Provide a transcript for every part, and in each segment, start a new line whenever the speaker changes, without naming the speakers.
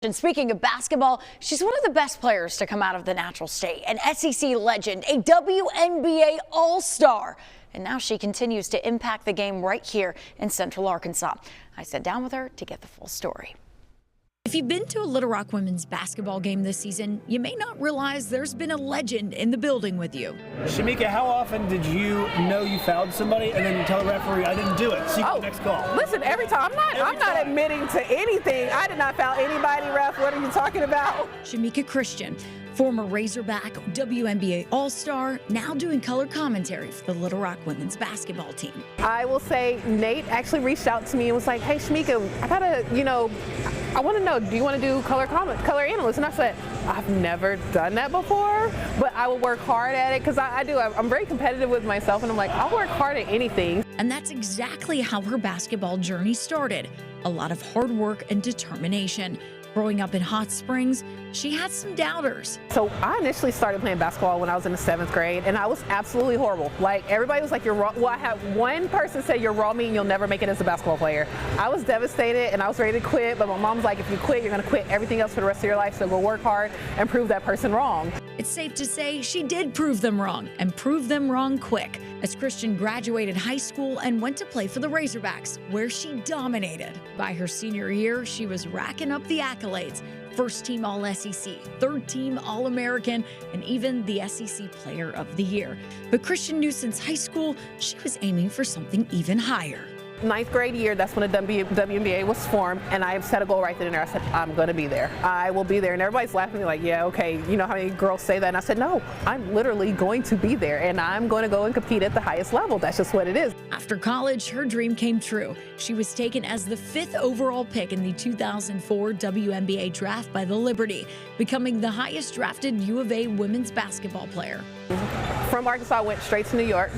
And speaking of basketball, she's one of the best players to come out of the Natural State, an SEC legend, a WNBA All-Star. And now she continues to impact the game right here in Central Arkansas. I sat down with her to get the full story. If you've been to a Little Rock women's basketball game this season, you may not realize there's been a legend in the building with you.
Shameka, how often did you know you fouled somebody and then tell the referee, I didn't do it? See the next call.
Listen, every time. I'm not admitting to anything. I did not foul anybody, ref. What are you talking about?
Shameka Christon, former Razorback, WNBA All-Star, now doing color commentary for the Little Rock women's basketball team.
I will say Nate actually reached out to me and was like, hey, Shameka, I want to know, do you want to do color analyst? And I said, I've never done that before, but I will work hard at it because I'm very competitive with myself, and I'm like, I'll work hard at anything.
And that's exactly how her basketball journey started. A lot of hard work and determination. Growing up in Hot Springs, she had some doubters.
So I initially started playing basketball when I was in the 7th grade, and I was absolutely horrible. Like, everybody was like, you're raw. Well, I had one person say, you're raw, mean you'll never make it as a basketball player. I was devastated and I was ready to quit, but my mom was like, if you quit, you're gonna quit everything else for the rest of your life, so go work hard and prove that person wrong.
It's safe to say she did prove them wrong, and prove them wrong quick, as Christon graduated high school and went to play for the Razorbacks, where she dominated. By her senior year, she was racking up the accolades. First team All-SEC, third team All-American, and even the SEC Player of the Year. But Christon knew since high school, she was aiming for something even higher.
9th grade year, that's when the WNBA was formed, and I set a goal right then and there. I said, I'm going to be there. I will be there. And everybody's laughing at me like, yeah, okay, you know how many girls say that? And I said, no, I'm literally going to be there, and I'm going to go and compete at the highest level. That's just what it is.
After college, her dream came true. She was taken as the 5th overall pick in the 2004 WNBA draft by the Liberty, becoming the highest drafted U of A women's basketball player.
From Arkansas, I went straight to New York,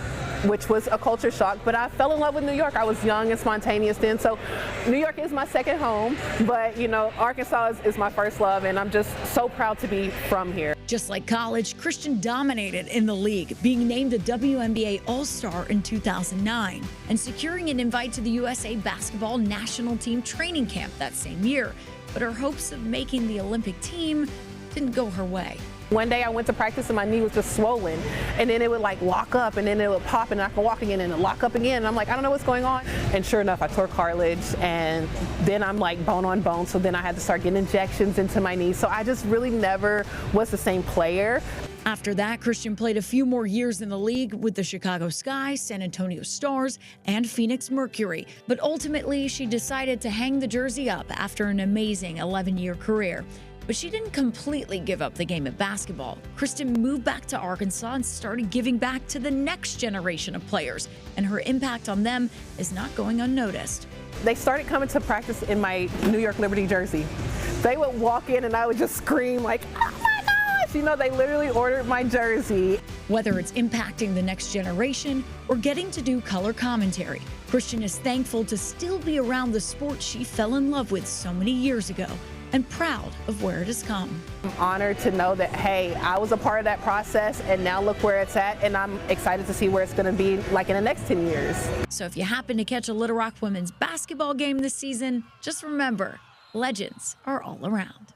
which was a culture shock, but I fell in love with New York. I was young and spontaneous then, so New York is my second home, but you know, Arkansas is my first love, and I'm just so proud to be from here.
Just like college, Christon dominated in the league, being named a WNBA All-Star in 2009 and securing an invite to the USA Basketball National Team training camp that same year. But her hopes of making the Olympic team didn't go her way.
One day I went to practice and my knee was just swollen, and then it would like lock up, and then it would pop, and I could walk again and it would lock up again, and I'm like, I don't know what's going on. And sure enough, I tore cartilage, and then I'm like bone on bone, so then I had to start getting injections into my knee. So I just really never was the same player.
After that, Christon played a few more years in the league with the Chicago Sky, San Antonio Stars, and Phoenix Mercury. But ultimately, she decided to hang the jersey up after an amazing 11-year career. But she didn't completely give up the game of basketball. Christon moved back to Arkansas and started giving back to the next generation of players, and her impact on them is not going unnoticed.
They started coming to practice in my New York Liberty jersey. They would walk in and I would just scream like, oh my gosh! You know, they literally ordered my jersey.
Whether it's impacting the next generation or getting to do color commentary, Christon is thankful to still be around the sport she fell in love with so many years ago, and proud of where it has come.
I'm honored to know that, hey, I was a part of that process, and now look where it's at, and I'm excited to see where it's gonna be like in the next 10 years.
So if you happen to catch a Little Rock women's basketball game this season, just remember, legends are all around.